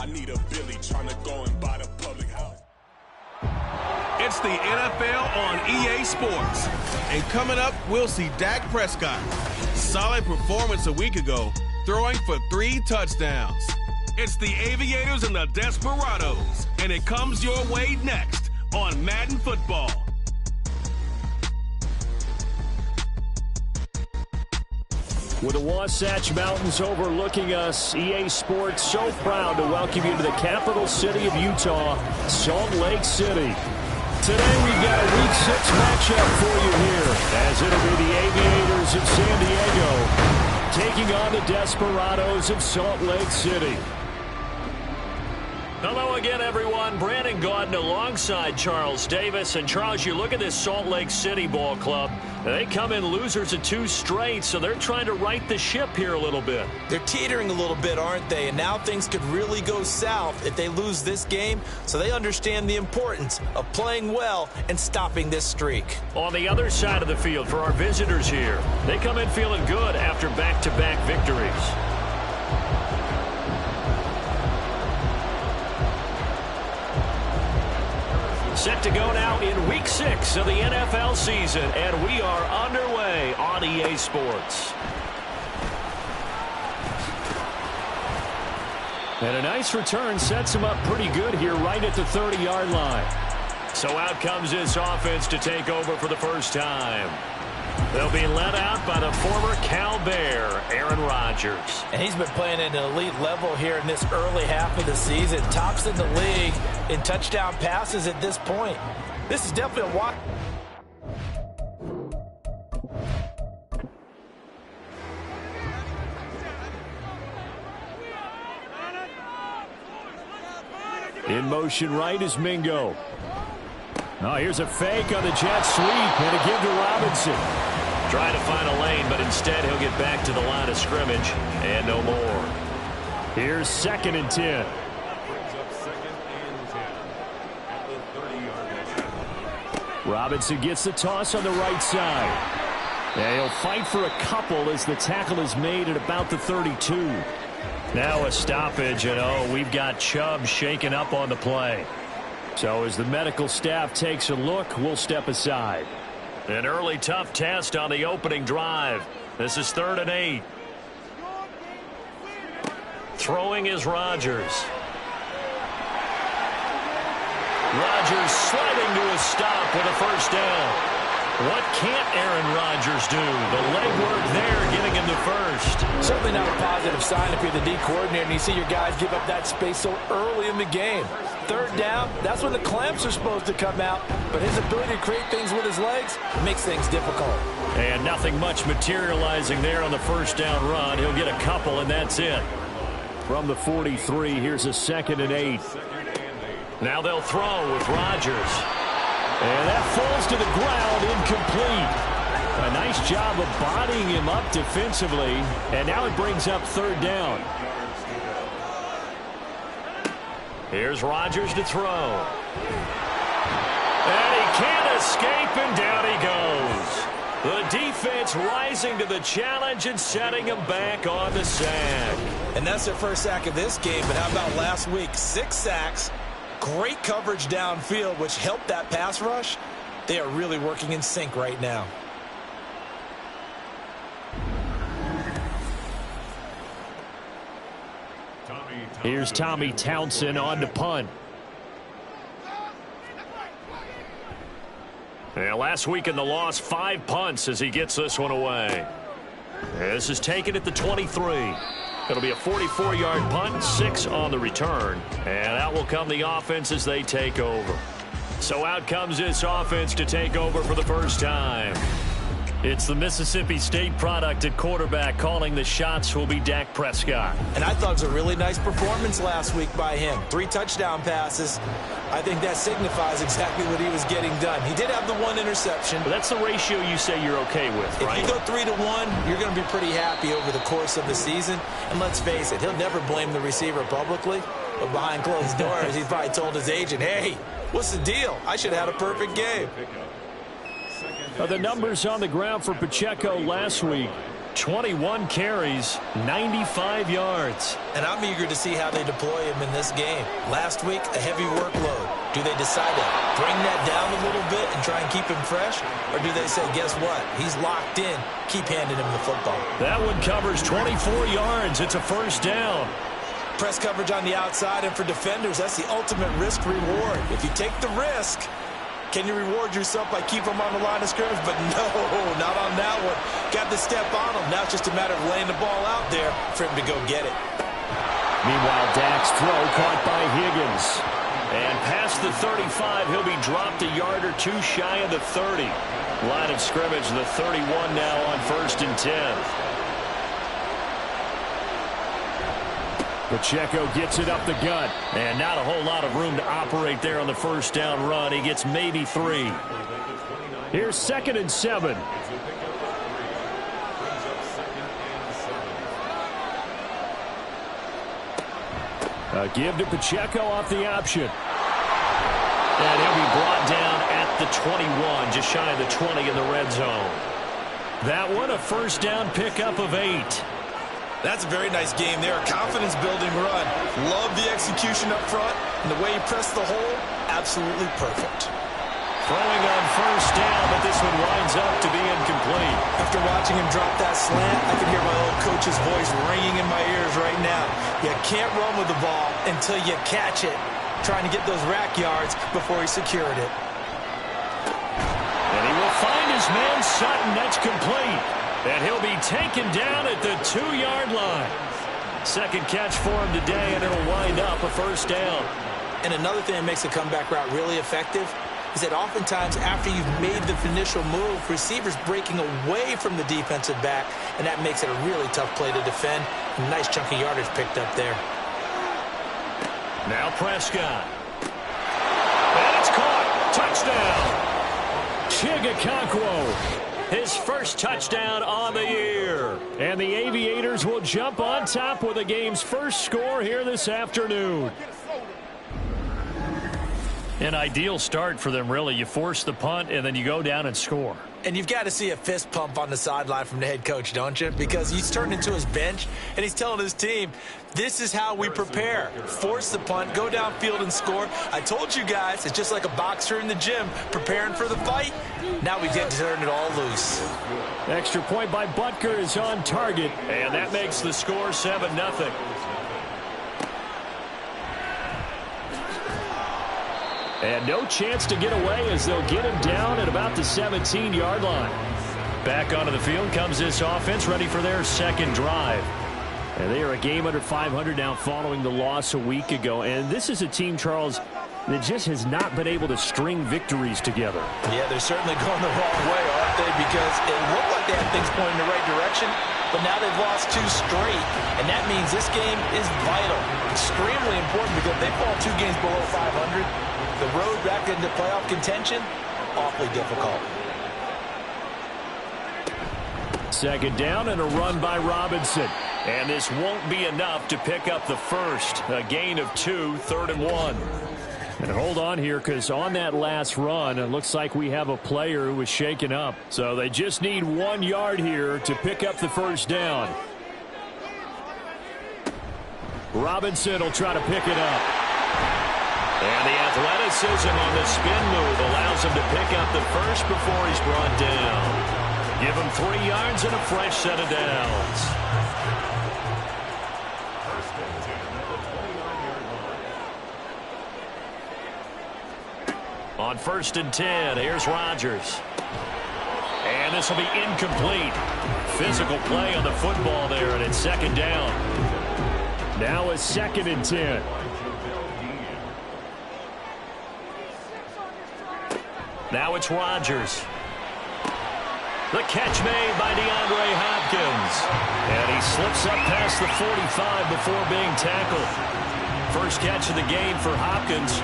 I need a Billy trying to go and buy the public house. It's the NFL on EA Sports. And coming up, we'll see Dak Prescott. Solid performance a week ago, throwing for 3 touchdowns. It's the Aviators and the Desperados. And it comes your way next on Madden Football. With the Wasatch Mountains overlooking us, EA Sports so proud to welcome you to the capital city of Utah, Salt Lake City. Today we've got a Week 6 matchup for you here, as it'll be the Aviators of San Diego taking on the Desperados of Salt Lake City. Hello again, everyone. Brandon Gaudin alongside Charles Davis. And Charles, you look at this Salt Lake City ball club. They come in losers of 2 straight, so they're trying to right the ship here a little bit. They're teetering a little bit, aren't they? And now things could really go south if they lose this game. So they understand the importance of playing well and stopping this streak. On the other side of the field for our visitors here, they come in feeling good after back-to-back victories. Set to go now in Week 6 of the NFL season, and we are underway on EA Sports. And a nice return sets him up pretty good here right at the 30-yard line. So out comes this offense to take over for the first time. They'll be led out by the former Cal Bear, Aaron Rodgers. And he's been playing at an elite level here in this early half of the season. Tops in the league in touchdown passes at this point. This is definitely a watch. In motion right is Mingo. Oh, here's a fake on the jet sweep and a give to Robinson. Trying to find a lane, but instead he'll get back to the line of scrimmage and no more. Here's 2nd and 10. Robinson gets the toss on the right side. And he'll fight for a couple as the tackle is made at about the 32. Now a stoppage, and we've got Chubb shaken up on the play. So as the medical staff takes a look, we'll step aside. An early tough test on the opening drive. This is 3rd and 8. Throwing is Rodgers. Rodgers sliding to a stop with a first down. What can't Aaron Rodgers do? The legwork there getting him to first. Certainly not a positive sign if you're the D coordinator and you see your guys give up that space so early in the game. 3rd down, that's when the clamps are supposed to come out. But his ability to create things with his legs makes things difficult. And nothing much materializing there on the first down run. He'll get a couple, and that's it. From the 43, here's a 2nd and 8. Now they'll throw with Rodgers. And that falls to the ground, incomplete. A nice job of bodying him up defensively. And now it brings up 3rd down. Here's Rodgers to throw. And he can't escape, and down he goes. The defense rising to the challenge and setting him back on the sack. And that's their first sack of this game, but how about last week? 6 sacks. Great coverage downfield, which helped that pass rush. They are really working in sync right now. Here's Tommy Townsend on to punt. And last week in the loss, 5 punts as he gets this one away. This is taken at the 23. It'll be a 44-yard punt, 6 on the return. And out will come the offense as they take over. So out comes this offense to take over for the first time. It's the Mississippi State product at quarterback. Calling the shots will be Dak Prescott. And I thought it was a really nice performance last week by him. 3 touchdown passes. I think that signifies exactly what he was getting done. He did have the 1 interception. But that's the ratio you say you're okay with, right? If you go 3-to-1, you're going to be pretty happy over the course of the season. And let's face it, he'll never blame the receiver publicly. But behind closed doors, he probably told his agent, hey, what's the deal? I should have had a perfect game. The numbers on the ground for Pacheco last week. 21 carries, 95 yards. And I'm eager to see how they deploy him in this game. Last week, a heavy workload. Do they decide to bring that down a little bit and try and keep him fresh? Or do they say, guess what? He's locked in. Keep handing him the football. That one covers 24 yards. It's a first down. Press coverage on the outside, and for defenders, that's the ultimate risk-reward. If you take the risk, can you reward yourself by keeping him on the line of scrimmage? But no, not on that one. Got to step on him. Now it's just a matter of laying the ball out there for him to go get it. Meanwhile, Dak's throw caught by Higgins. And past the 35, he'll be dropped a yard or two shy of the 30. Line of scrimmage, the 31 now on 1st and 10. Pacheco gets it up the gut. And not a whole lot of room to operate there on the first down run. He gets maybe 3. Here's 2nd and 7. A give to Pacheco off the option. And he'll be brought down at the 21, just shy of the 20 in the red zone. That one, a first down pickup of 8. That's a very nice game there. A confidence-building run. Love the execution up front. And the way he pressed the hole, absolutely perfect. Throwing on first down, but this one winds up to be incomplete. After watching him drop that slant, I can hear my old coach's voice ringing in my ears right now. You can't run with the ball until you catch it. Trying to get those rack yards before he secured it. And he will find his man Sutton. That's complete. And he'll be taken down at the 2-yard line. Second catch for him today, and it'll wind up a first down. And another thing that makes a comeback route really effective is that oftentimes after you've made the initial move, receivers breaking away from the defensive back, and that makes it a really tough play to defend. A nice chunk of yardage picked up there. Now Prescott. And it's caught. Touchdown. Chigakonkwo. His first touchdown on the year. And the Aviators will jump on top with the game's first score here this afternoon. An ideal start for them, really. You force the punt, and then you go down and score. And you've got to see a fist pump on the sideline from the head coach, don't you? Because he's turned into his bench, and he's telling his team, this is how we prepare. Force the punt, go downfield and score. I told you guys, it's just like a boxer in the gym preparing for the fight. Now we get to turn it all loose. Extra point by Butker is on target, and that makes the score 7-0. And no chance to get away as they'll get him down at about the 17-yard line. Back onto the field comes this offense, ready for their second drive. And they are a game under 500 now following the loss a week ago. And this is a team, Charles, that just has not been able to string victories together. Yeah, they're certainly going the wrong way, aren't they? Because it looked like they had things pointing in the right direction, but now they've lost 2 straight. And that means this game is vital, extremely important, because if they fall 2 games below 500, the road back into playoff contention, awfully difficult. Second down and a run by Robinson. And this won't be enough to pick up the first. A gain of 2, 3rd and 1. And hold on here, because on that last run, it looks like we have a player who was shaken up. So they just need 1 yard here to pick up the first down. Robinson will try to pick it up. And the athleticism on the spin move allows him to pick up the first before he's brought down. Give him 3 yards and a fresh set of downs. On 1st and 10, here's Rodgers. And this will be incomplete. Physical play on the football there, and it's 2nd down. Now a 2nd and 10. Now it's Rodgers. The catch made by DeAndre Hopkins. And he slips up past the 45 before being tackled. First catch of the game for Hopkins.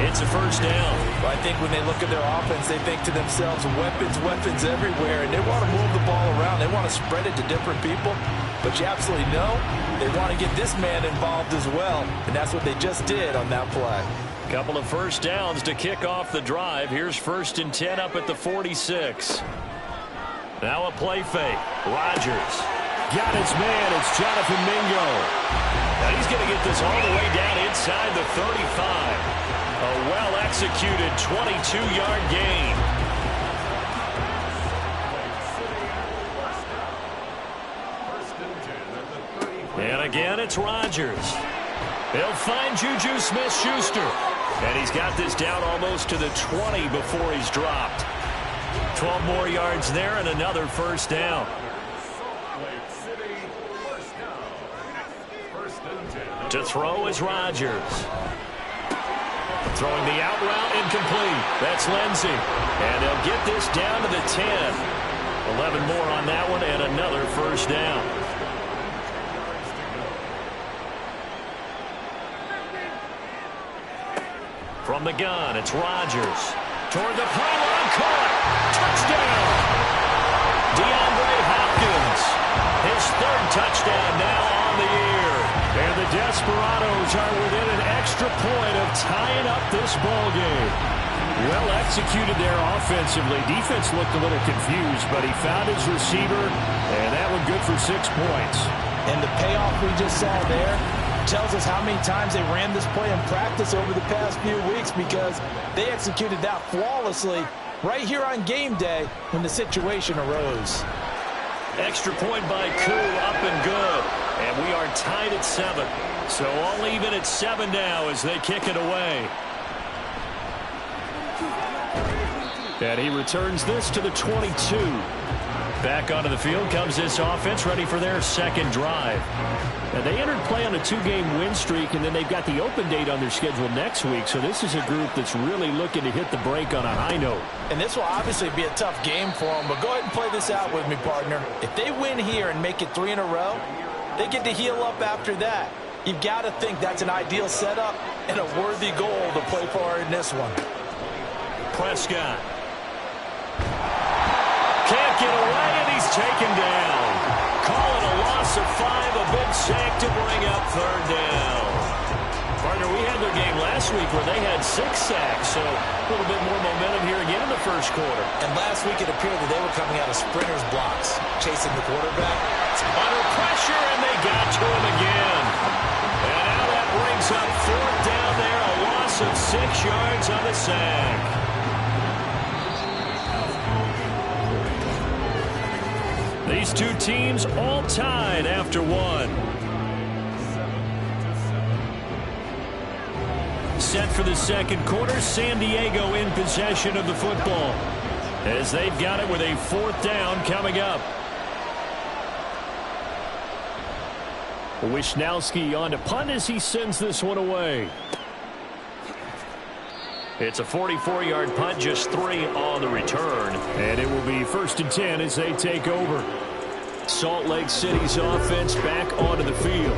It's a first down. Well, I think when they look at their offense, they think to themselves, weapons everywhere, and they want to move the ball around. They want to spread it to different people. But you absolutely know they want to get this man involved as well, and that's what they just did on that play. Couple of first downs to kick off the drive. Here's 1st and 10 up at the 46. Now a play fake. Rodgers got his man. It's Jonathan Mingo. Now he's going to get this all the way down inside the 35. A well-executed 22-yard gain. And again, it's Rodgers. He'll find Juju Smith-Schuster. And he's got this down almost to the 20 before he's dropped. 12 more yards there and another first down. To throw is Rodgers. Throwing the out route incomplete. That's Lindsey. And they'll get this down to the 10. 11 more on that one and another first down. From the gun, it's Rodgers. Toward the pylon, caught. Touchdown. DeAndre Hopkins. His third touchdown now on the year. And the Desperados are within an extra point of tying up this ball game. Well executed there offensively. Defense looked a little confused, but he found his receiver, and that one good for 6 points. And the payoff we just saw there tells us how many times they ran this play in practice over the past few weeks, because they executed that flawlessly right here on game day when the situation arose. Extra point by Koo, up and good. And we are tied at 7. So all even at 7 now as they kick it away. And he returns this to the 22. Back onto the field comes this offense, ready for their second drive. And they entered play on a 2-game win streak, and then they've got the open date on their schedule next week. So this is a group that's really looking to hit the break on a high note. And this will obviously be a tough game for them, but go ahead and play this out with me, partner. If they win here and make it 3 in a row, they get to heal up after that. You've got to think that's an ideal setup and a worthy goal to play for in this one. Prescott. Can't get away, and he's taken down. Call it a loss of 5, a big sack to bring up third down. Partner, we had their game last week where they had 6 sacks, so a little bit more momentum here again in the first quarter. And last week it appeared that they were coming out of sprinters blocks, chasing the quarterback. Under pressure, and they got to him again. And now that brings up fourth down there, a loss of 6 yards on the sack. These two teams all tied after 1. Set for the second quarter, San Diego in possession of the football as they've got it with a 4th down coming up. Wisnowski on to punt as he sends this one away. It's a 44-yard punt, just 3 on the return. And it will be 1st and 10 as they take over. Salt Lake City's offense back onto the field.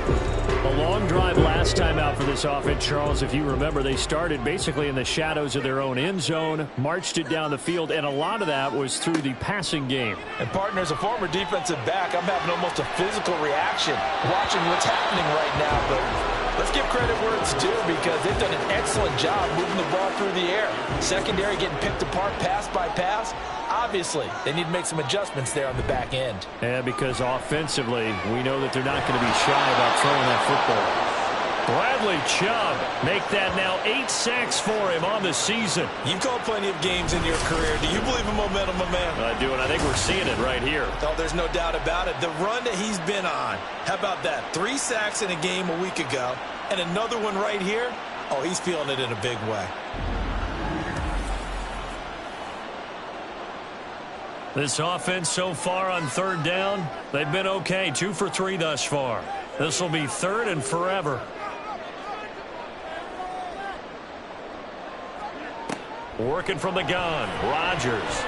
A long drive last time out for this offense, Charles. If you remember, they started basically in the shadows of their own end zone, marched it down the field, and a lot of that was through the passing game. And partner, as a former defensive back, I'm having almost a physical reaction watching what's happening right now. But let's give credit where it's due, because they've done an excellent job moving the ball through the air. Secondary getting picked apart pass by pass. Obviously, they need to make some adjustments there on the back end. And because offensively, we know that they're not going to be shy about throwing that football. Bradley Chubb, make that now 8 sacks for him on the season. You've called plenty of games in your career. Do you believe in momentum, my man? I do, and I think we're seeing it right here. Oh, there's no doubt about it. The run that he's been on. How about that? 3 sacks in a game a week ago, and another one right here. Oh, he's feeling it in a big way. This offense so far on 3rd down, they've been okay. 2 for 3 thus far. This will be 3rd and forever. Working from the gun, Rodgers.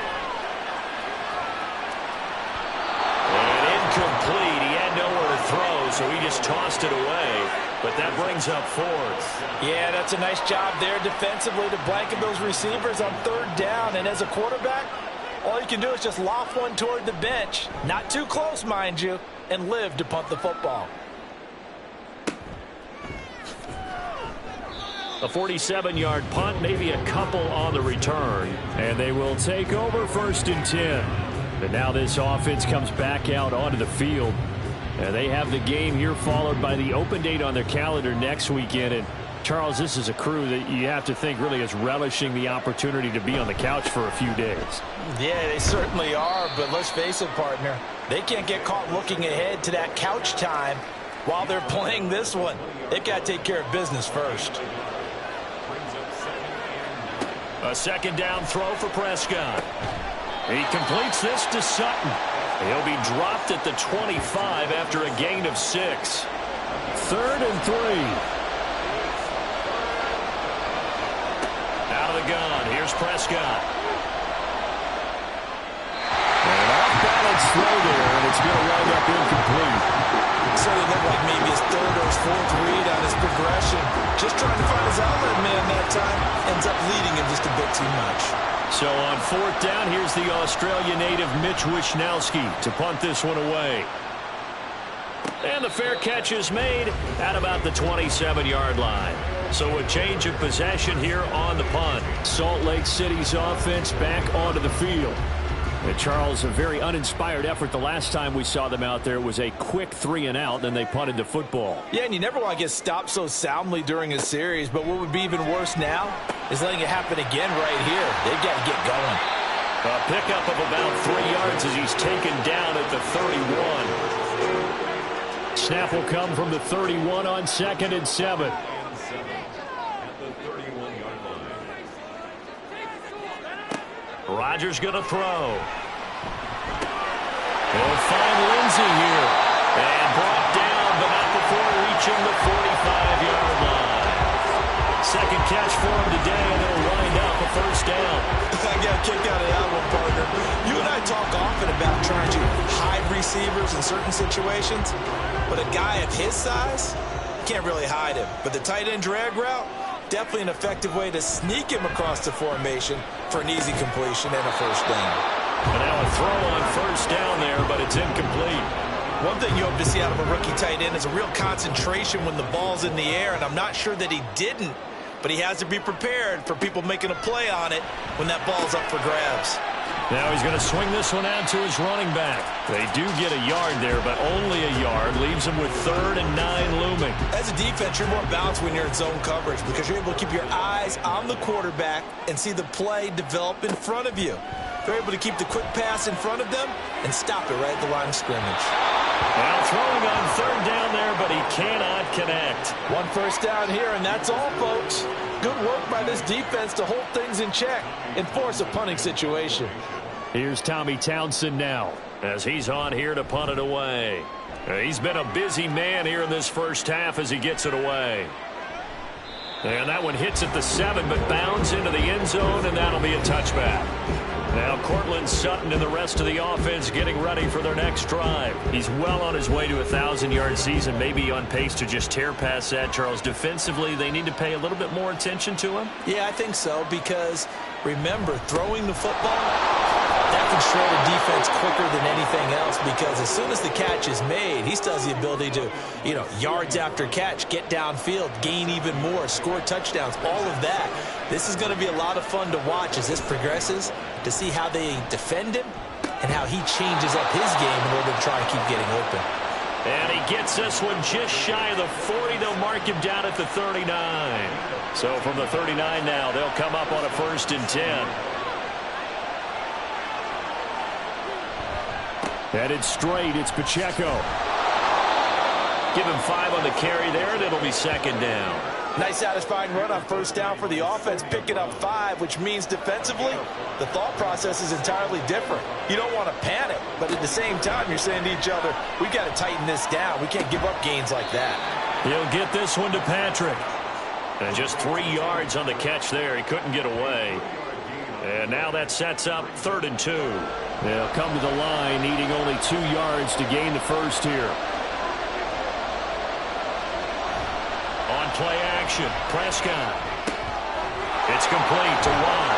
And incomplete. He had nowhere to throw, so he just tossed it away. But that brings up 4th. Yeah, that's a nice job there defensively to blanket those receivers on 3rd down. And as a quarterback, all you can do is just loft one toward the bench. Not too close, mind you, and live to punt the football. A 47-yard punt, maybe a couple on the return. And they will take over 1st and 10. And now this offense comes back out onto the field. And they have the game here followed by the open date on their calendar next weekend. And Charles, this is a crew that you have to think really is relishing the opportunity to be on the couch for a few days. Yeah, they certainly are, but let's face it, partner. They can't get caught looking ahead to that couch time while they're playing this one. They've got to take care of business first. A second down throw for Prescott. He completes this to Sutton. He'll be dropped at the 25 after a gain of 6. 3rd and 3. Out of the gun, here's Prescott. And an off-balance throw there, and it's going to wind up incomplete. So it looked like maybe his 3rd or his 4th read on his progression. Just trying to find his outlet man that time. Ends up leading him just a bit too much. So on 4th down, here's the Australia native Mitch Wishnowsky to punt this one away. And the fair catch is made at about the 27-yard line. So a change of possession here on the punt. Salt Lake City's offense back onto the field. And Charles, a very uninspired effort the last time we saw them out there. It was a quick 3-and-out, then they punted the football. Yeah, and you never want to get stopped so soundly during a series, but what would be even worse now is letting it happen again right here. They've got to get going. A pickup of about 3 yards as he's taken down at the 31. Snap will come from the 31 on 2nd and 7. Rodgers going to throw. He'll find Lindsey here. And brought down, but not before reaching the 45-yard line. Second catch for him today, and it'll wind up a 1st down. I got a kick out of that one, partner. You and I talk often about trying to hide receivers in certain situations, but a guy of his size, can't really hide him. But the tight end drag route, definitely an effective way to sneak him across the formation for an easy completion and a 1st down. And now a throw on 1st down there, but it's incomplete. One thing you hope to see out of a rookie tight end is a real concentration when the ball's in the air, and I'm not sure that he didn't, but he has to be prepared for people making a play on it when that ball's up for grabs. Now he's going to swing this one out to his running back. They do get a yard there, but only a yard. Leaves him with 3rd and 9 looming. As a defense, you're more balanced when you're in zone coverage because you're able to keep your eyes on the quarterback and see the play develop in front of you. They're able to keep the quick pass in front of them and stop it right at the line of scrimmage. Now throwing on 3rd down there, but he cannot connect. 1 1st down here, and that's all, folks. Good work by this defense to hold things in check and force a punting situation. Here's Tommy Townsend now as he's on here to punt it away. He's been a busy man here in this 1st half as he gets it away. And that one hits at the 7, but bounds into the end zone, and that'll be a touchback. Now Cortland Sutton and the rest of the offense getting ready for their next drive. He's well on his way to a 1,000-yard season, maybe on pace to just tear past that. Charles, defensively, they need to pay a little bit more attention to him? Yeah, I think so, because remember, throwing the football, that can shred a defense quicker than anything else because as soon as the catch is made, he still has the ability to, yards after catch, get downfield, gain even more, score touchdowns, all of that. This is going to be a lot of fun to watch as this progresses to see how they defend him and how he changes up his game in order to try and keep getting open. And he gets this one just shy of the 40. They'll mark him down at the 39. So from the 39 now, they'll come up on a 1st and 10. Headed straight, it's Pacheco. Give him 5 on the carry there, and it'll be 2nd down. Nice satisfying run on 1st down for the offense, picking up 5, which means defensively, the thought process is entirely different. You don't want to panic, but at the same time, you're saying to each other, we got to tighten this down. We can't give up gains like that. He'll get this one to Patrick. And just 3 yards on the catch there. He couldn't get away. And now that sets up 3rd and 2. They'll come to the line, needing only 2 yards to gain the 1st here. On play action, Prescott. It's complete to Watt.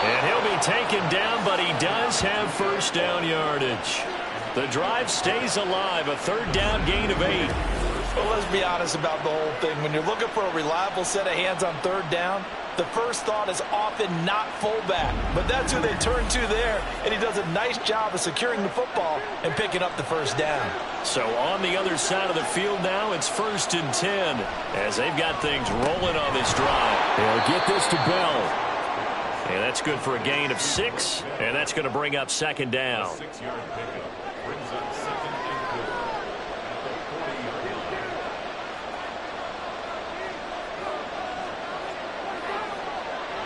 And he'll be taken down, but he does have 1st down yardage. The drive stays alive, a 3rd down gain of 8. Well, let's be honest about the whole thing. When you're looking for a reliable set of hands on 3rd down, the first thought is often not fullback. But that's who they turn to there, and he does a nice job of securing the football and picking up the first down. So on the other side of the field now, it's 1st and 10 as they've got things rolling on this drive. They'll get this to Bell. And that's good for a gain of 6, and that's going to bring up 2nd down. 6-yard pickup brings up 2nd and 4 at the 40-yard line.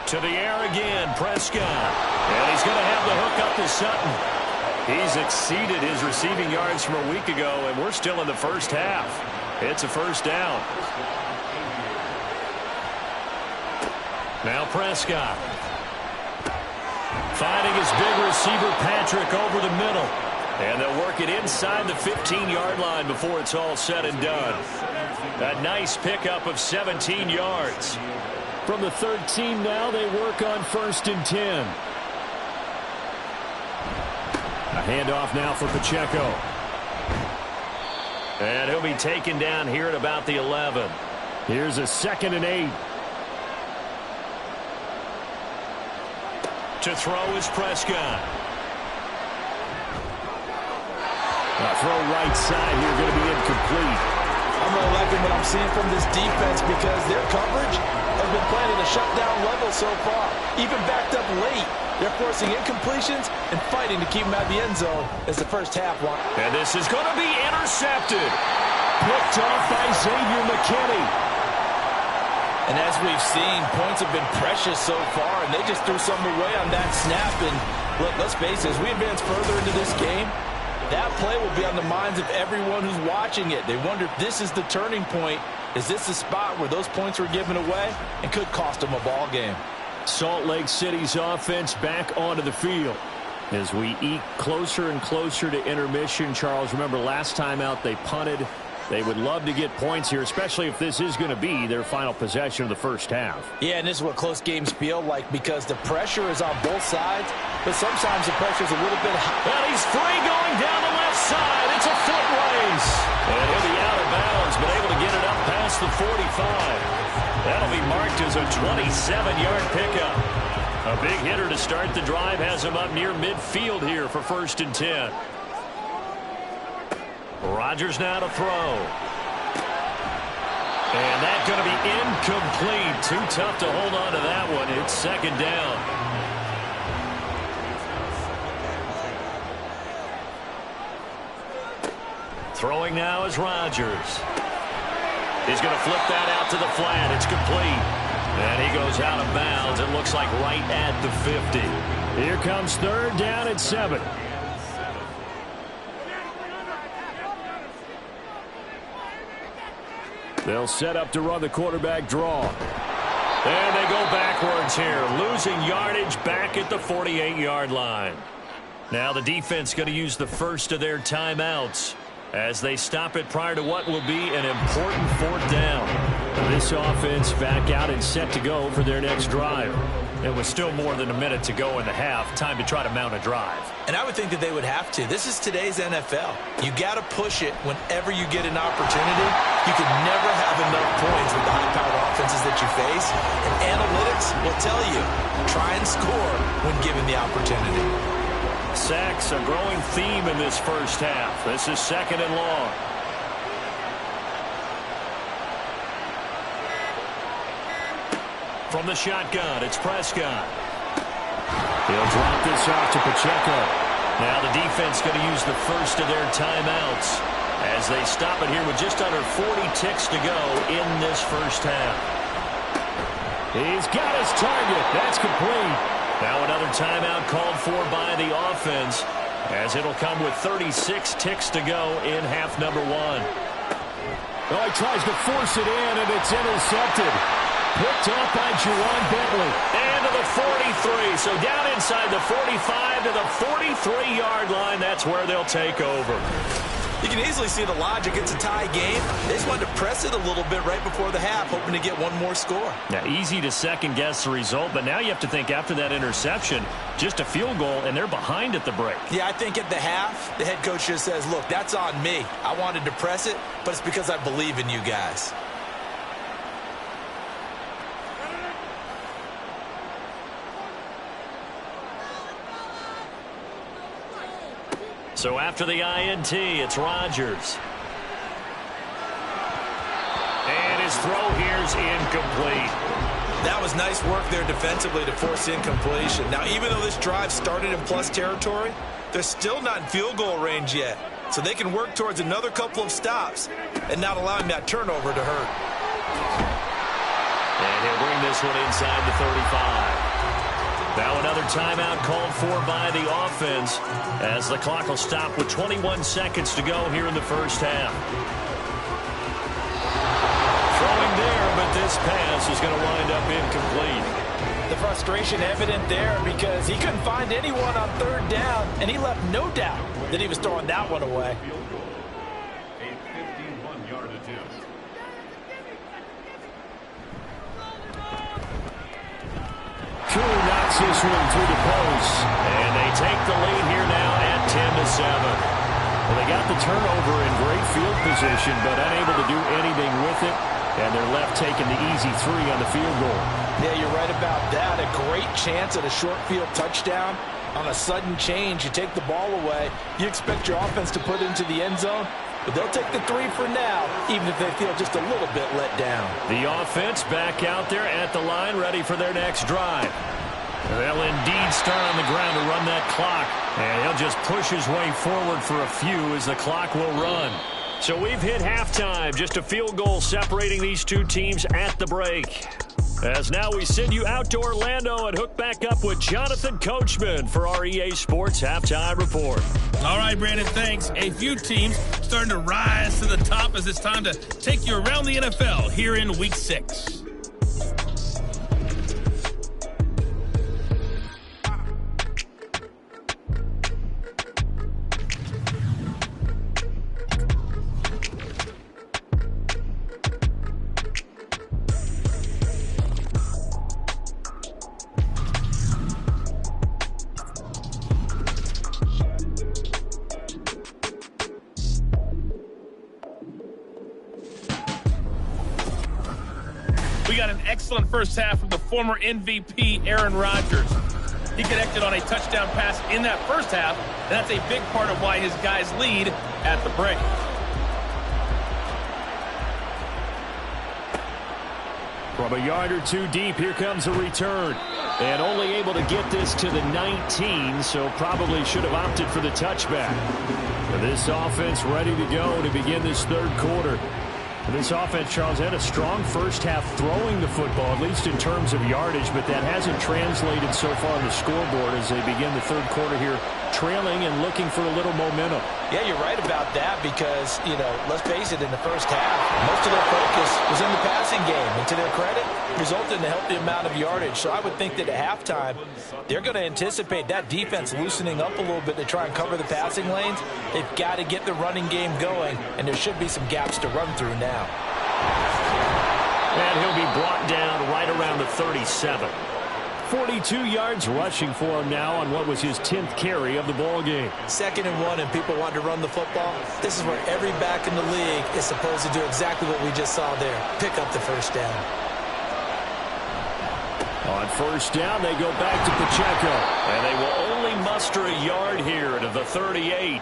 To the air again, Prescott. And he's going to have the hook up to Sutton. He's exceeded his receiving yards from a week ago, and we're still in the first half. It's a first down. Now Prescott. Finding his big receiver, Patrick, over the middle. And they'll work it inside the 15-yard line before it's all said and done. A nice pickup of 17 yards. From the 13 now, they work on 1st and 10. A handoff now for Pacheco. And he'll be taken down here at about the 11. Here's a 2nd and 8. To throw is Prescott. A throw right side here, going to be incomplete. I'm really liking what I'm seeing from this defense because their coverage has been playing at a shutdown level so far. Even backed up late, they're forcing incompletions and fighting to keep them out of the end zone as the first half won. And this is going to be intercepted. Picked off by Xavier McKinney. And as we've seen, points have been precious so far, and they just threw some away on that snap. And look, let's face it, as we advance further into this game, that play will be on the minds of everyone who's watching it. They wonder if this is the turning point. Is this the spot where those points were given away and could cost them a ball game? Salt Lake City's offense back onto the field. As we eke closer and closer to intermission, Charles, remember last time out they punted. They would love to get points here, especially if this is going to be their final possession of the first half. Yeah, and this is what close games feel like because the pressure is on both sides, but sometimes the pressure is a little bit high. And he's free going down the left side. It's a foot race. And he'll be out of bounds, but able to get it up past the 45. That'll be marked as a 27-yard pickup. A big hitter to start the drive has him up near midfield here for 1st and 10. Rodgers now to throw. And that's going to be incomplete. Too tough to hold on to that one. It's 2nd down. Throwing now is Rodgers. He's going to flip that out to the flat. It's complete. And he goes out of bounds. It looks like right at the 50. Here comes 3rd down at 7. They'll set up to run the quarterback draw. And they go backwards here, losing yardage back at the 48-yard line. Now the defense going to use the first of their timeouts as they stop it prior to what will be an important 4th down. This offense back out and set to go for their next drive. It was still more than a minute to go in the half. Time to try to mount a drive. And I would think that they would have to. This is today's NFL. You got to push it whenever you get an opportunity. You can never have enough points with the high-powered offenses that you face. And analytics will tell you, try and score when given the opportunity. Sacks, a growing theme in this first half. This is 2nd and long. From the shotgun, it's Prescott. He'll drop this off to Pacheco. Now the defense going to use the first of their timeouts as they stop it here with just under 40 ticks to go in this first half. He's got his target. That's complete. Now another timeout called for by the offense as it'll come with 36 ticks to go in half number 1. Oh, he tries to force it in, and it's intercepted. Picked off by Juwan Bentley. And to the 43. So down inside the 45 to the 43-yard line. That's where they'll take over. You can easily see the logic. It's a tie game. They just wanted to press it a little bit right before the half, hoping to get one more score. Now, easy to second-guess the result, but now you have to think after that interception, just a field goal, and they're behind at the break. Yeah, I think at the half, the head coach just says, look, that's on me. I wanted to press it, but it's because I believe in you guys. So after the INT, it's Rodgers. And his throw here's incomplete. That was nice work there defensively to force incompletion. Now, even though this drive started in plus territory, they're still not in field goal range yet. So they can work towards another couple of stops and not allowing that turnover to hurt. And he'll bring this one inside the 35. Now another timeout called for by the offense as the clock will stop with 21 seconds to go here in the first half. Throwing there, but this pass is going to wind up incomplete. The frustration evident there because he couldn't find anyone on third down, and he left no doubt that he was throwing that one away. A 51-yard attempt. Koo knocks this one through the post, and they take the lead here now at 10-7. Well, they got the turnover in great field position, but unable to do anything with it, and they're left taking the easy 3 on the field goal. Yeah, you're right about that. A great chance at a short field touchdown. On a sudden change, you take the ball away. You expect your offense to put into the end zone, but they'll take the 3 for now, even if they feel just a little bit let down. The offense back out there at the line, ready for their next drive. They'll indeed start on the ground to run that clock, and he'll just push his way forward for a few as the clock will run. So we've hit halftime, just a field goal separating these two teams at the break. As now we send you out to Orlando and hook back up with Jonathan Coachman for our EA Sports Halftime Report. All right, Brandon, thanks. A few teams starting to rise to the top as it's time to take you around the NFL here in Week 6. We got an excellent first half from the former MVP, Aaron Rodgers. He connected on a touchdown pass in that first half, and that's a big part of why his guys lead at the break. From a yard or two deep, here comes a return. And only able to get this to the 19, so probably should have opted for the touchback. But this offense ready to go to begin this third quarter. This offense, Charles, had a strong first half throwing the football, at least in terms of yardage, but that hasn't translated so far on the scoreboard as they begin the third quarter here, trailing and looking for a little momentum. Yeah, you're right about that because, let's face it, in the first half, most of their focus was in the passing game. And to their credit, resulted in a healthy amount of yardage. So I would think that at halftime, they're going to anticipate that defense loosening up a little bit to try and cover the passing lanes. They've got to get the running game going, and there should be some gaps to run through now. And he'll be brought down right around the 37. 42 yards rushing for him now on what was his 10th carry of the ball game. 2nd and 1 and people want to run the football. This is where every back in the league is supposed to do exactly what we just saw there. Pick up the first down. On first down, they go back to Pacheco. And they will only muster a yard here to the 38.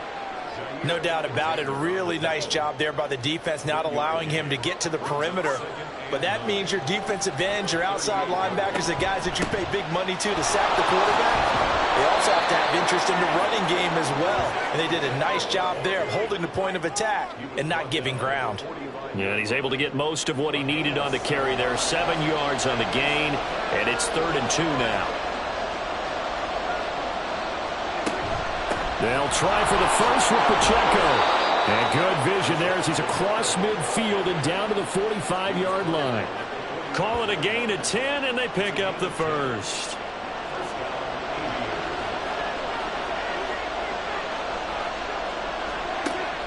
No doubt about it. A really nice job there by the defense, not allowing him to get to the perimeter. But that means your defensive ends, your outside linebackers, the guys that you pay big money to sack the quarterback, they also have to have interest in the running game as well. And they did a nice job there of holding the point of attack and not giving ground. Yeah, he's able to get most of what he needed on the carry there. 7 yards on the gain, and it's 3rd and 2 now. They'll try for the first with Pacheco. And good vision there as he's across midfield and down to the 45-yard line. Call it a gain of 10, and they pick up the first.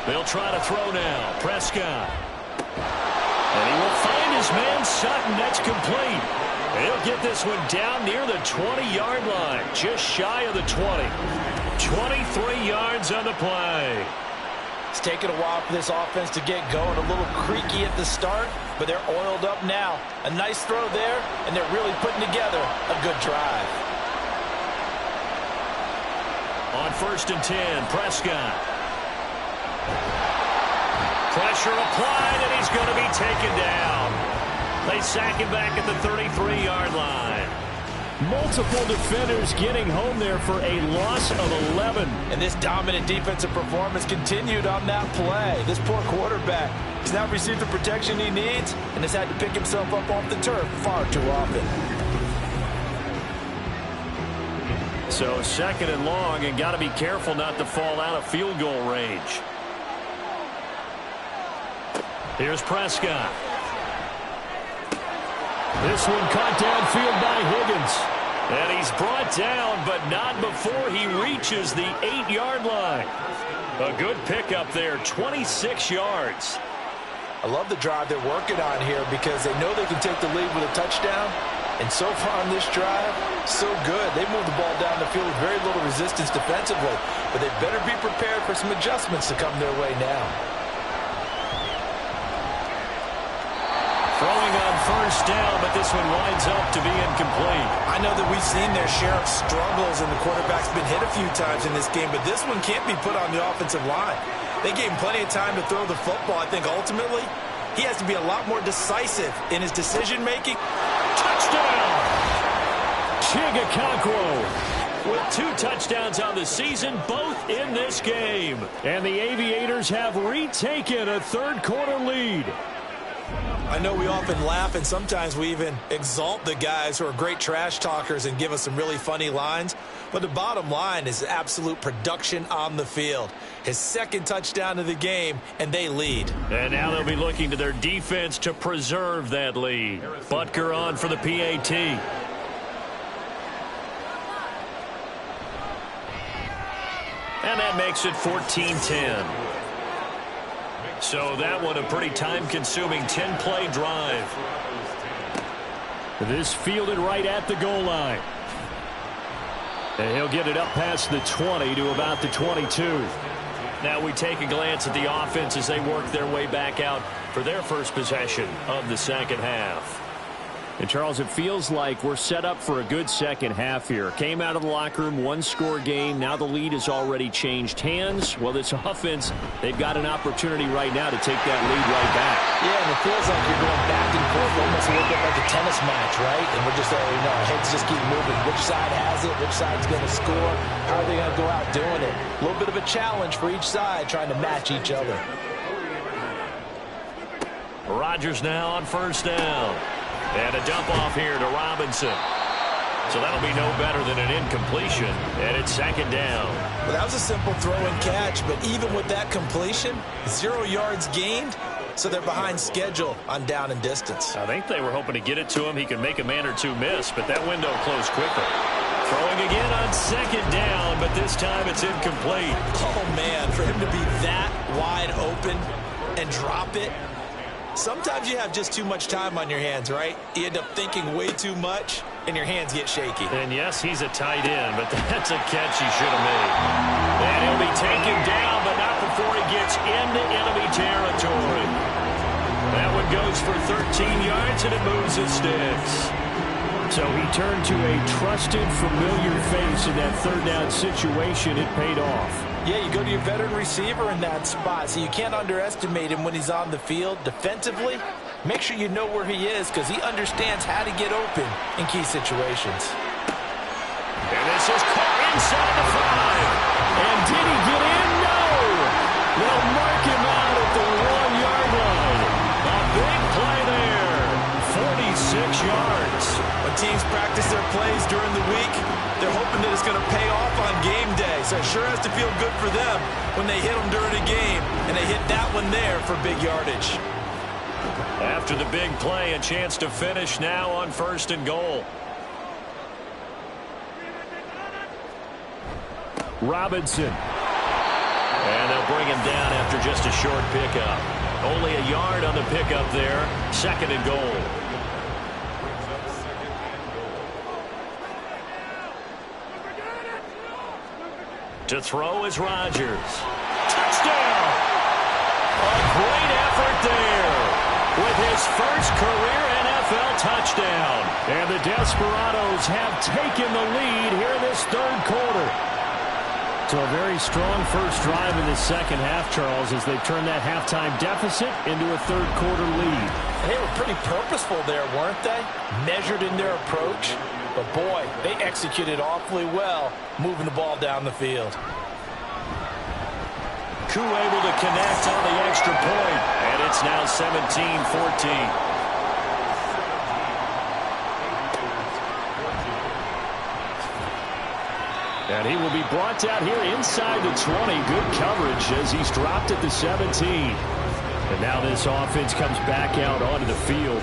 They'll try to throw now. Prescott. And he will find his man Sutton. That's complete. He'll get this one down near the 20-yard line, just shy of the 20. 23 yards on the play. It's taken a while for this offense to get going. A little creaky at the start, but they're oiled up now. A nice throw there, and they're really putting together a good drive. On 1st and 10, Prescott. Pressure applied, and he's going to be taken down. They sack him back at the 33-yard line. Multiple defenders getting home there for a loss of 11. And this dominant defensive performance continued on that play. This poor quarterback has not received the protection he needs and has had to pick himself up off the turf far too often. So 2nd and long, and got to be careful not to fall out of field goal range. Here's Prescott. This one caught downfield by Higgins. And he's brought down, but not before he reaches the 8-yard line. A good pickup there, 26 yards. I love the drive they're working on here because they know they can take the lead with a touchdown. And so far on this drive, so good. They moved the ball down the field with very little resistance defensively. But they better be prepared for some adjustments to come their way now. Throwing on 1st down, but this one winds up to be incomplete. I know that we've seen their share of struggles, and the quarterback's been hit a few times in this game, but this one can't be put on the offensive line. They gave him plenty of time to throw the football. I think ultimately he has to be a lot more decisive in his decision-making. Touchdown! Chigakonkwo with 2 touchdowns on the season, both in this game. And the Aviators have retaken a 3rd-quarter lead. I know we often laugh and sometimes we even exalt the guys who are great trash talkers and give us some really funny lines. But the bottom line is absolute production on the field. His 2nd touchdown of the game, and they lead. And now they'll be looking to their defense to preserve that lead. Butker on for the PAT. And that makes it 14-10. So that one a pretty time-consuming 10-play drive. This fielded right at the goal line. And he'll get it up past the 20 to about the 22. Now we take a glance at the offense as they work their way back out for their first possession of the 2nd half. And, Charles, it feels like we're set up for a good 2nd half here. Came out of the locker room, 1-score game. Now the lead has already changed hands. Well, this offense, they've got an opportunity right now to take that lead right back. Yeah, and it feels like you're going back and forth almost a little bit like a tennis match, right? And we're just, our heads just keep moving. Which side has it? Which side's going to score? How are they going to go out doing it? A little bit of a challenge for each side trying to match each other. Rodgers now on 1st down. And a dump off here to Robinson. So that'll be no better than an incompletion. And it's 2nd down. Well, that was a simple throw and catch, but even with that completion, 0 yards gained, so they're behind schedule on down and distance. I think they were hoping to get it to him. He could make a man or 2 miss, but that window closed quickly. Throwing again on 2nd down, but this time it's incomplete. Oh, man, for him to be that wide open and drop it. Sometimes you have just too much time on your hands, right? You end up thinking way too much, and your hands get shaky. And yes, he's a tight end, but that's a catch he should have made. And he'll be taken down, but not before he gets into enemy territory. That one goes for 13 yards, and it moves his sticks. So he turned to a trusted, familiar face in that 3rd down situation. It paid off. Yeah, you go to your veteran receiver in that spot, so you can't underestimate him when he's on the field. Defensively, make sure you know where he is because he understands how to get open in key situations. And this is caught inside the 5. And did he get in? No! They'll mark him out at the 1-yard line. A big play there. 46 yards. When teams practice their plays during the week, they're hoping that it's going to pay off on game day. So it sure has to feel good for them when they hit them during a game, and they hit that one there for big yardage. After the big play, a chance to finish now on 1st and goal. Robinson. And they'll bring him down after just a short pickup. Only a yard on the pickup there. 2nd and goal. To throw is Rodgers. Touchdown! A great effort there with his first career NFL touchdown. And the Desperados have taken the lead here in this 3rd quarter. So a very strong first drive in the second half, Charles, as they've turned that halftime deficit into a third-quarter lead. They were pretty purposeful there, weren't they? Measured in their approach. But, boy, they executed awfully well moving the ball down the field. Koo able to connect on the extra point, and it's now 17-14. And he will be brought down here inside the 20. Good coverage as he's dropped at the 17. And now this offense comes back out onto the field.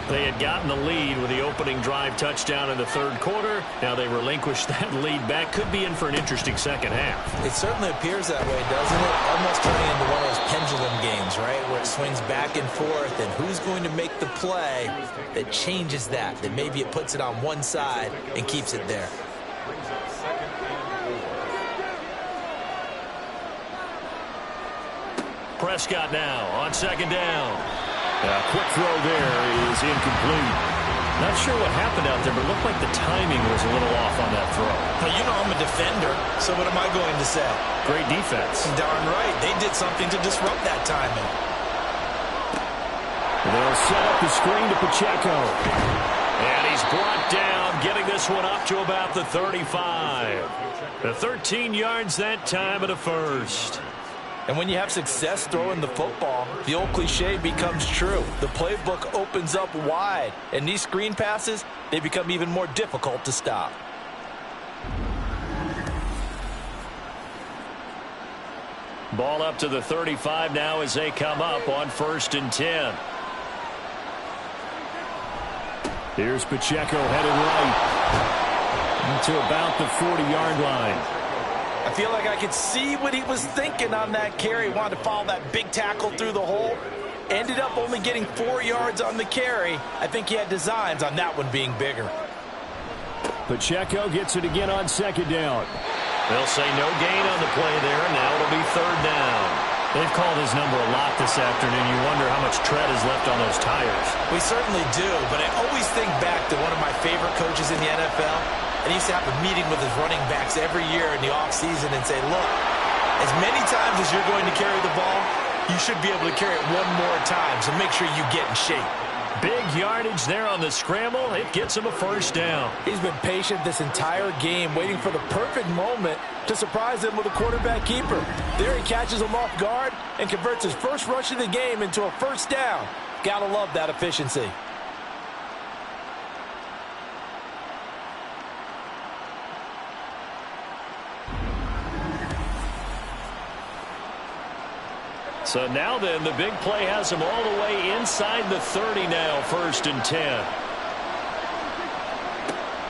They had gotten the lead with the opening drive touchdown in the third quarter. Now they relinquished that lead back. Could be in for an interesting second half. It certainly appears that way, doesn't it? Almost turning into one of those pendulum games, right, where it swings back and forth, and who's going to make the play that changes that maybe it puts it on one side and keeps it there. Prescott now on second down. A quick throw there is incomplete. Not sure what happened out there, but it looked like the timing was a little off on that throw. Now, you know I'm a defender, so what am I going to say? Great defense. Darn right. They did something to disrupt that timing. They'll set up the screen to Pacheco. And he's brought down, getting this one up to about the 35. The 13 yards that time of the first. And when you have success throwing the football, the old cliche becomes true. The playbook opens up wide, and these screen passes, they become even more difficult to stop. Ball up to the 35 now as they come up on 1st and 10. Here's Pacheco headed right to about the 40-yard line. I feel like I could see what he was thinking on that carry. Wanted to follow that big tackle through the hole. Ended up only getting 4 yards on the carry. I think he had designs on that one being bigger. Pacheco gets it again on second down. They'll say no gain on the play there, and now it'll be third down. They've called his number a lot this afternoon. You wonder how much tread is left on those tires. We certainly do, but I always think back to one of my favorite coaches in the NFL. And he used to have a meeting with his running backs every year in the offseason and say, look, as many times as you're going to carry the ball, you should be able to carry it one more time, so make sure you get in shape. Big yardage there on the scramble. It gets him a first down. He's been patient this entire game, waiting for the perfect moment to surprise him with a quarterback keeper. There he catches him off guard and converts his first rush of the game into a first down. Gotta love that efficiency. So now then, the big play has him all the way inside the 30 now, 1st and 10.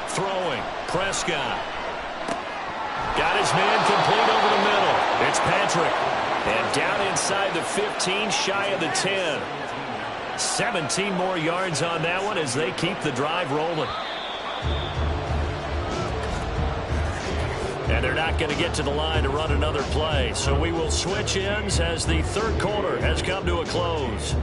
Throwing, Prescott. Got his man complete over the middle. It's Patrick. And down inside the 15, shy of the 10. 17 more yards on that one as they keep the drive rolling. And they're not going to get to the line to run another play. So we will switch ends as the third quarter has come to a close.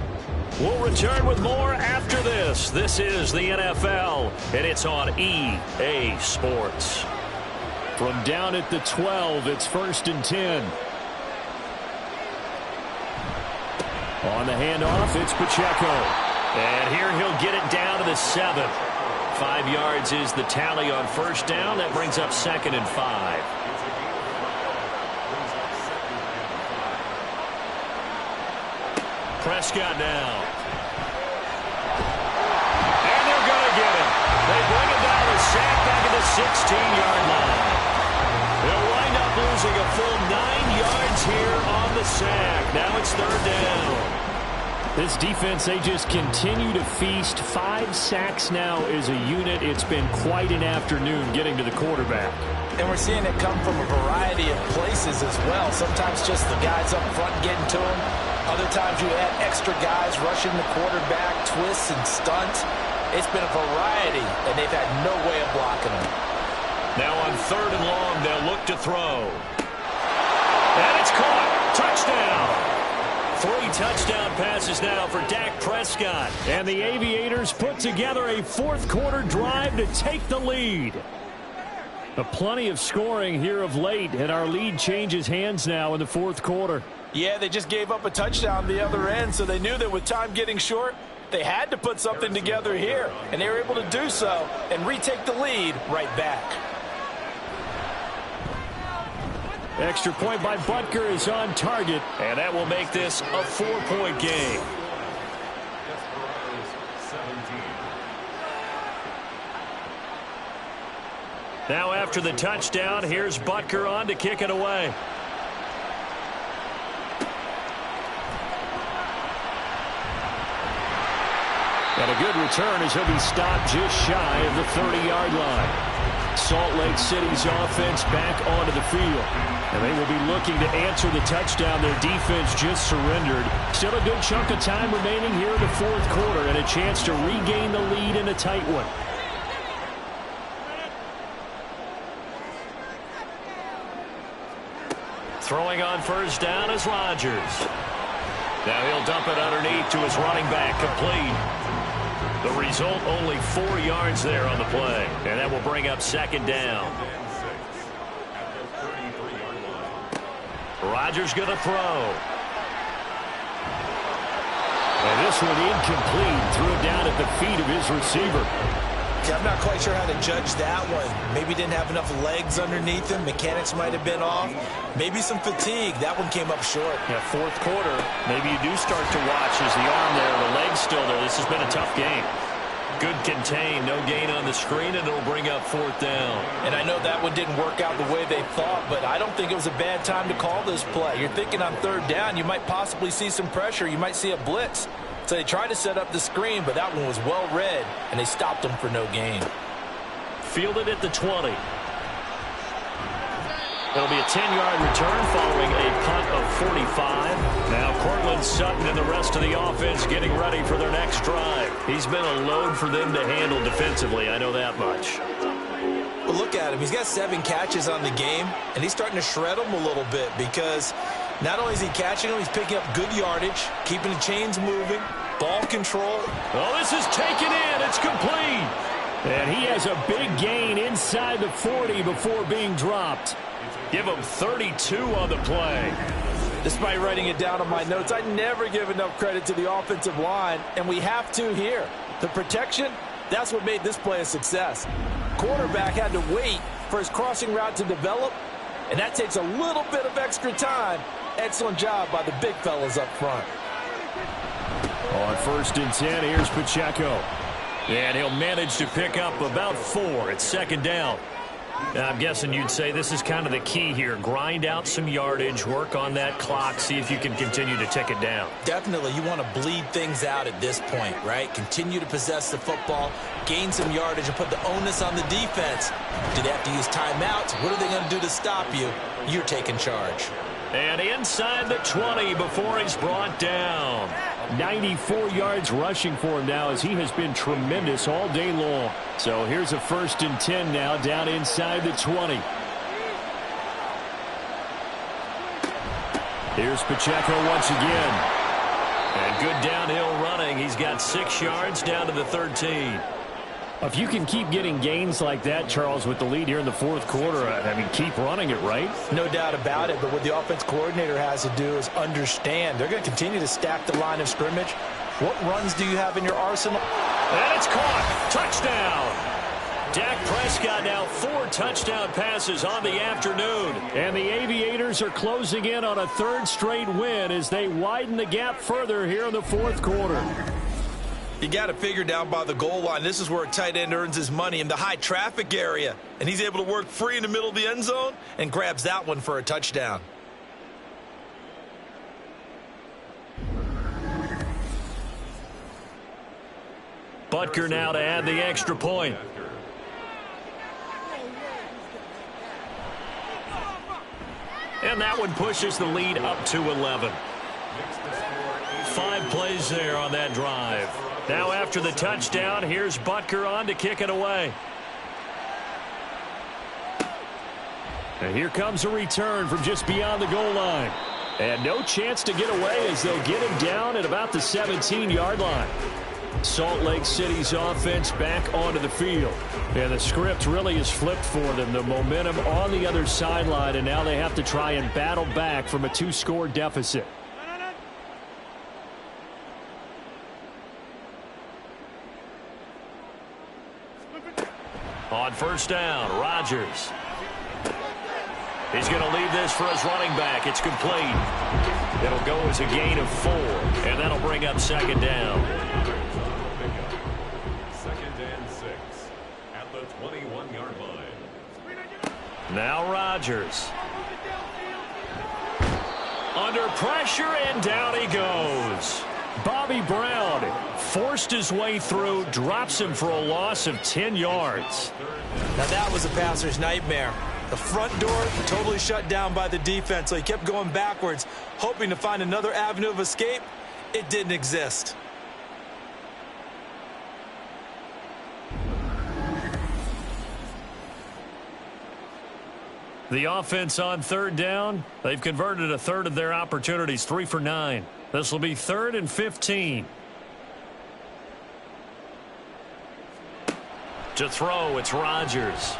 We'll return with more after this. This is the NFL, and it's on EA Sports. From down at the 12, it's 1st and 10. On the handoff, it's Pacheco. And here he'll get it down to the 7. 5 yards is the tally on first down. That brings up 2nd and 5. Prescott now. And they're going to get him. They bring him down a sack back at the 16-yard line. They'll wind up losing a full 9 yards here on the sack. Now it's third down. This defense, they just continue to feast. 5 sacks now as a unit. It's been quite an afternoon getting to the quarterback. And we're seeing it come from a variety of places as well. Sometimes just the guys up front getting to him. Other times you add extra guys rushing the quarterback, twists and stunts. It's been a variety, and they've had no way of blocking him. Now on 3rd and long, they'll look to throw. And it's caught. Touchdown. 3 touchdown passes now for Dak Prescott. And the Aviators put together a fourth quarter drive to take the lead. Plenty of scoring here of late, and our lead changes hands now in the fourth quarter. Yeah, they just gave up a touchdown the other end, so they knew that with time getting short, they had to put something together here, and they were able to do so and retake the lead right back. Extra point by Butker is on target. And that will make this a 4-point game. Desperados 17. Now after the touchdown, here's Butker on to kick it away. And a good return as he'll be stopped just shy of the 30-yard line. Salt Lake City's offense back onto the field. And they will be looking to answer the touchdown their defense just surrendered. Still a good chunk of time remaining here in the fourth quarter and a chance to regain the lead in a tight one. Throwing on first down is Rodgers. Now he'll dump it underneath to his running back, complete. The result, only 4 yards there on the play. And that will bring up second down. Rodgers going to throw. And this one incomplete. Threw it down at the feet of his receiver. I'm not quite sure how to judge that one. Maybe didn't have enough legs underneath him. Mechanics might have been off. Maybe some fatigue. That one came up short. Yeah, fourth quarter, maybe you do start to watch as the arm there, the leg's still there. This has been a tough game. Good contain, no gain on the screen, and it'll bring up fourth down. And I know that one didn't work out the way they thought, but I don't think it was a bad time to call this play. You're thinking on third down, you might possibly see some pressure. You might see a blitz. So they tried to set up the screen, but that one was well read, and they stopped him for no gain. Fielded at the 20. It'll be a 10-yard return following a punt of 45. Now Cortland Sutton and the rest of the offense getting ready for their next drive. He's been a load for them to handle defensively, I know that much. But look at him. He's got 7 catches on the game, and he's starting to shred them a little bit because not only is he catching them, he's picking up good yardage, keeping the chains moving, ball control. Oh, this is taken in. It's complete. And he has a big gain inside the 40 before being dropped. Give him 32 on the play. Despite writing it down on my notes, I never give enough credit to the offensive line, and we have to here. The protection, that's what made this play a success. Quarterback had to wait for his crossing route to develop, and that takes a little bit of extra time. Excellent job by the big fellas up front. On first and 10, here's Pacheco. And he'll manage to pick up about 4. It's second down. Now, I'm guessing you'd say this is kind of the key here. Grind out some yardage, work on that clock, see if you can continue to tick it down. Definitely, you want to bleed things out at this point, right? Continue to possess the football, gain some yardage, and put the onus on the defense. Do they have to use timeouts? What are they going to do to stop you? You're taking charge. And inside the 20 before he's brought down. 94 yards rushing for him now as he has been tremendous all day long. So here's a first and 10 now down inside the 20. Here's Pacheco once again. And good downhill running. He's got 6 yards down to the 13. If you can keep getting gains like that, Charles, with the lead here in the fourth quarter, I mean, keep running it, right? No doubt about it, but what the offense coordinator has to do is understand. They're going to continue to stack the line of scrimmage. What runs do you have in your arsenal? And it's caught. Touchdown. Dak Prescott now 4 touchdown passes on the afternoon. And the Aviators are closing in on a 3rd straight win as they widen the gap further here in the fourth quarter. You got to figure down by the goal line. This is where a tight end earns his money, in the high traffic area. And he's able to work free in the middle of the end zone and grabs that one for a touchdown. Butker now to add the extra point. And that one pushes the lead up to 11. 5 plays there on that drive. Now after the touchdown, here's Butker on to kick it away. And here comes a return from just beyond the goal line. And no chance to get away as they'll get him down at about the 17-yard line. Salt Lake City's offense back onto the field. And the script really is flipped for them. The momentum on the other sideline, and now they have to try and battle back from a 2-score deficit. On first down, Rodgers. He's going to leave this for his running back. It's complete. It'll go as a gain of 4, and that'll bring up second down. Second and 6 at the 21-yard line. Now Rodgers. Under pressure, and down he goes. Bobby Brown forced his way through, drops him for a loss of 10 yards. Now that was a passer's nightmare. The front door totally shut down by the defense, so he kept going backwards, hoping to find another avenue of escape. It didn't exist. The offense on third down, they've converted a third of their opportunities, 3 for 9. This will be 3rd and 15. To throw, it's Rodgers.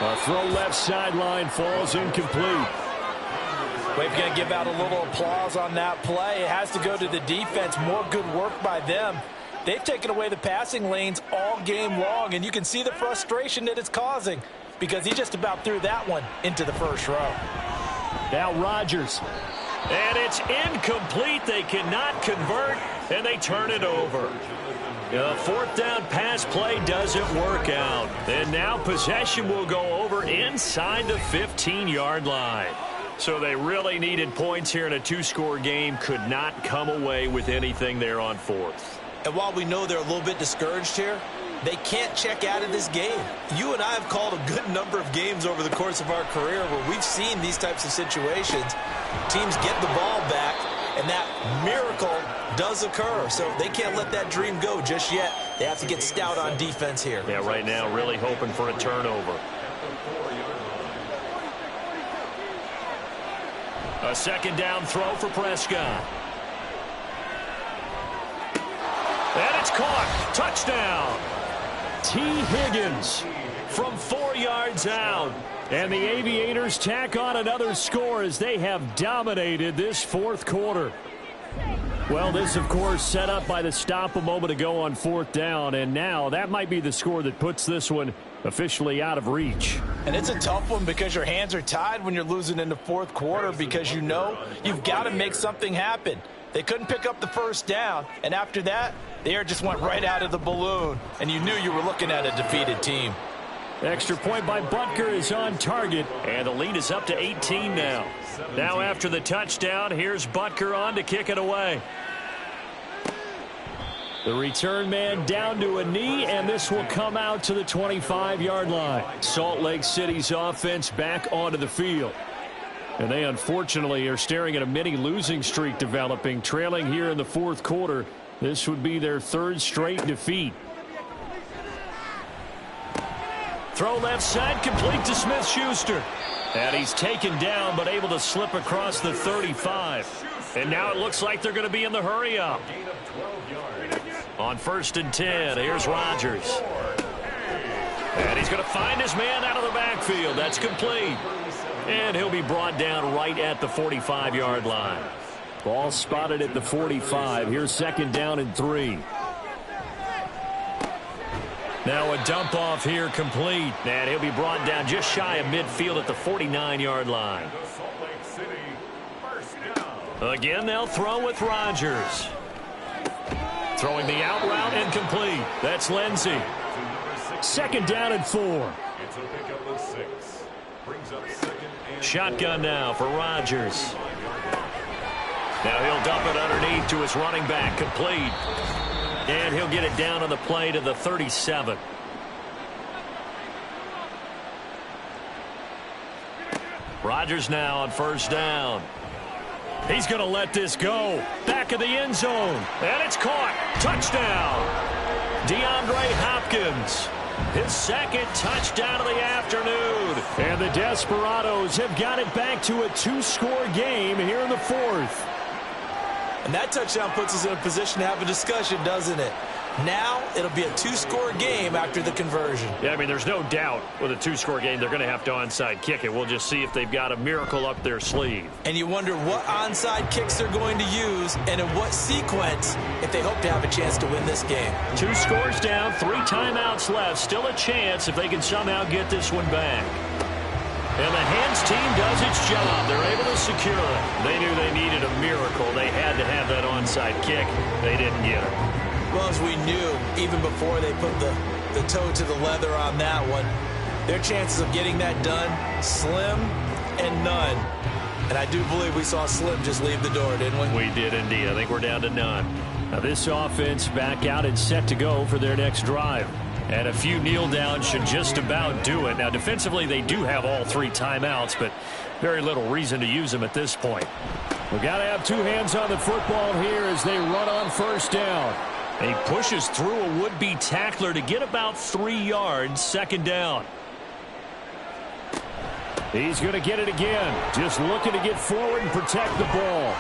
A throw left sideline falls incomplete. We're going to give out a little applause on that play. It has to go to the defense. More good work by them. They've taken away the passing lanes all game long, and you can see the frustration that it's causing because he just about threw that one into the first row. Now Rodgers. And it's incomplete. They cannot convert, and they turn it over. The fourth down pass play doesn't work out. And now possession will go over inside the 15-yard line. So they really needed points here in a 2-score game. Could not come away with anything there on 4th. And while we know they're a little bit discouraged here, they can't check out of this game. You and I have called a good number of games over the course of our career where we've seen these types of situations. Teams get the ball back, and that miracle does occur. So they can't let that dream go just yet. They have to get stout on defense here. Yeah, right now really hoping for a turnover. A second down throw for Prescott. And it's caught. Touchdown. T. Higgins from 4 yards out. And the Aviators tack on another score as they have dominated this 4th quarter. Well, this, of course, set up by the stop a moment ago on 4th down. And now that might be the score that puts this one officially out of reach. And it's a tough one because your hands are tied when you're losing in the 4th quarter because you know you've got to make something happen. They couldn't pick up the first down, and after that, the air just went right out of the balloon, and you knew you were looking at a defeated team. Extra point by Butker is on target. And the lead is up to 18 now. Now after the touchdown, here's Butker on to kick it away. The return man down to a knee, and this will come out to the 25-yard line. Salt Lake City's offense back onto the field. And they unfortunately are staring at a mini losing streak developing, trailing here in the 4th quarter. This would be their 3rd straight defeat. Throw left side, complete to Smith-Schuster. And he's taken down, but able to slip across the 35. And now it looks like they're going to be in the hurry-up. On 1st and 10, here's Rodgers. And he's going to find his man out of the backfield. That's complete. And he'll be brought down right at the 45-yard line. Ball spotted at the 45. Here's 2nd down and 3. Now a dump off here complete. And he'll be brought down just shy of midfield at the 49-yard line. Again, they'll throw with Rodgers. Throwing the out route incomplete. That's Lindsey. 2nd down and 4. It's a pickup of 6. Brings up 2nd and Shotgun now for Rodgers. Now he'll dump it underneath to his running back, complete. And he'll get it down on the play to the 37. Rodgers now on 1st down. He's going to let this go. Back of the end zone. And it's caught. Touchdown. DeAndre Hopkins. His 2nd touchdown of the afternoon. And the Desperados have got it back to a 2-score game here in the 4th. And that touchdown puts us in a position to have a discussion, doesn't it? Now it'll be a 2-score game after the conversion. Yeah, I mean, there's no doubt with a 2-score game they're going to have to onside kick it. We'll just see if they've got a miracle up their sleeve. And you wonder what onside kicks they're going to use and in what sequence if they hope to have a chance to win this game. 2 scores down, 3 timeouts left. Still a chance if they can somehow get this one back. And the hands team does its job. They're able to secure it. They knew they needed a miracle. They had to have that onside kick. They didn't get it. Well, as we knew, even before they put the toe to the leather on that one, their chances of getting that done, slim and none. And I do believe we saw Slim just leave the door, didn't we? We did indeed. I think we're down to none. Now this offense back out and set to go for their next drive. And a few kneel downs should just about do it. Now defensively they do have all 3 timeouts, but very little reason to use them at this point. We've got to have 2 hands on the football here as they run on first down. He pushes through a would-be tackler to get about 3 yards, second down. He's going to get it again. Just looking to get forward and protect the ball.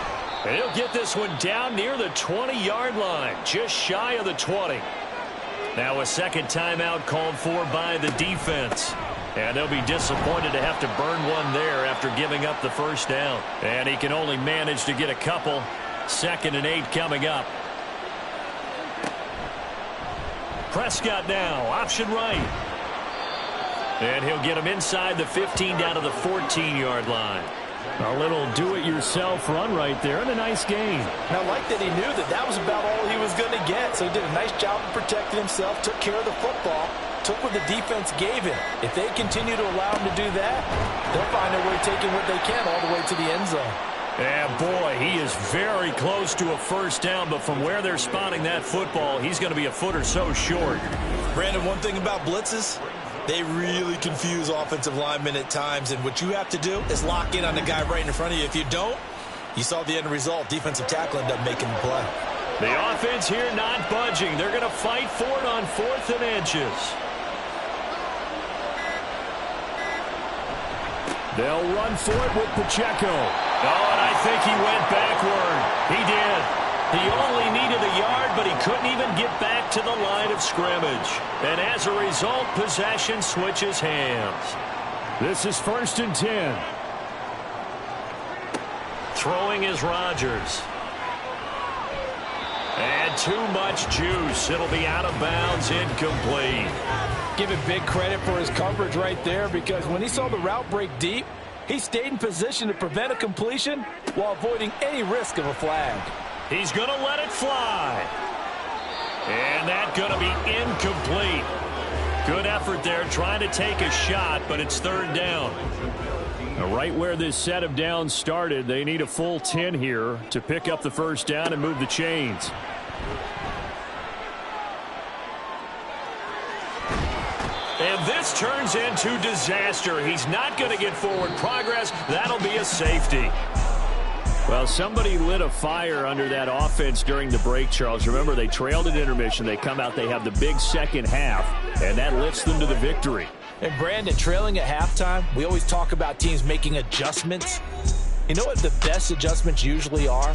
And he'll get this one down near the 20-yard line, just shy of the 20. Now a second timeout called for by the defense. And they'll be disappointed to have to burn one there after giving up the first down. And he can only manage to get a couple. 2nd and 8 coming up. Prescott now, option right. And he'll get him inside the 15 down to the 14-yard line. A little do-it-yourself run right there and a nice gain. And I like that he knew that that was about all he was going to get. So he did a nice job of protecting himself, took care of the football, took what the defense gave him. If they continue to allow him to do that, they'll find a way taking what they can all the way to the end zone. Yeah, boy, he is very close to a first down, but from where they're spotting that football, he's going to be a foot or so short. Brandon, one thing about blitzes, they really confuse offensive linemen at times, and what you have to do is lock in on the guy right in front of you. If you don't, you saw the end result. Defensive tackle ended up making the play. The offense here not budging. They're going to fight for it on 4th and inches. They'll run for it with Pacheco. Oh, and I think he went backward. He did. He only needed a yard, but he couldn't even get back to the line of scrimmage. And as a result, possession switches hands. This is 1st and 10. Throwing is Rodgers. And too much juice. It'll be out of bounds, incomplete. Give him big credit for his coverage right there, because when he saw the route break deep, he stayed in position to prevent a completion while avoiding any risk of a flag. He's going to let it fly. And that's going to be incomplete. Good effort there trying to take a shot, but it's 3rd down. Now, right where this set of downs started, they need a full 10 here to pick up the first down and move the chains. And this turns into disaster. He's not going to get forward progress. That'll be a safety. Well, somebody lit a fire under that offense during the break, Charles. Remember, they trailed at intermission. They come out, they have the big second half, and that lifts them to the victory. And Brandon, trailing at halftime, we always talk about teams making adjustments. You know what the best adjustments usually are?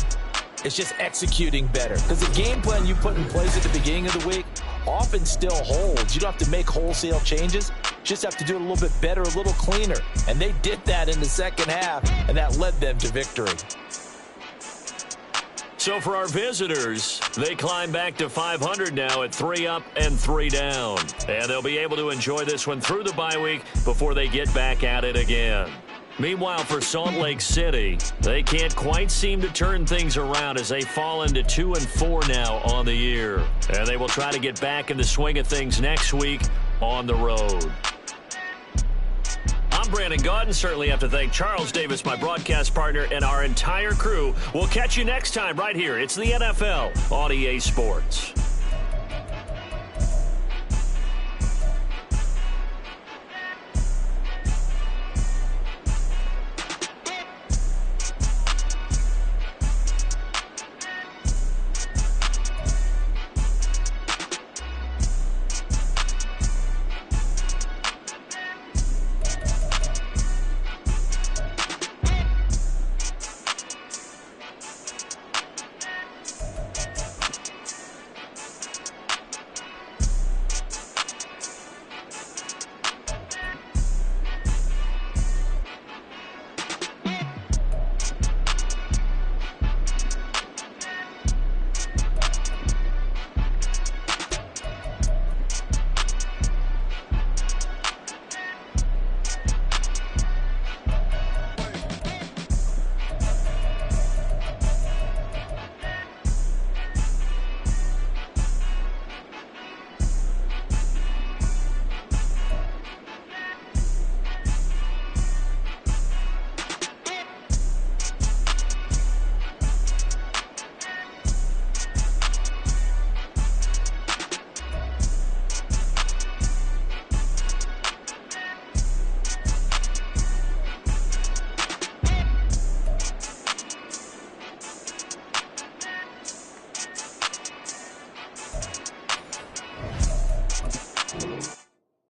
It's just executing better. Because the game plan you put in place at the beginning of the week often still holds. You don't have to make wholesale changes. You just have to do it a little bit better, a little cleaner. And they did that in the second half, and that led them to victory. So for our visitors, they climb back to 500 now at 3 up and 3 down. And they'll be able to enjoy this one through the bye week before they get back at it again. Meanwhile, for Salt Lake City, they can't quite seem to turn things around as they fall into 2-4 now on the year. And they will try to get back in the swing of things next week on the road. I'm Brandon Gaudin. Certainly have to thank Charles Davis, my broadcast partner, and our entire crew. We'll catch you next time right here. It's the NFL on EA Sports.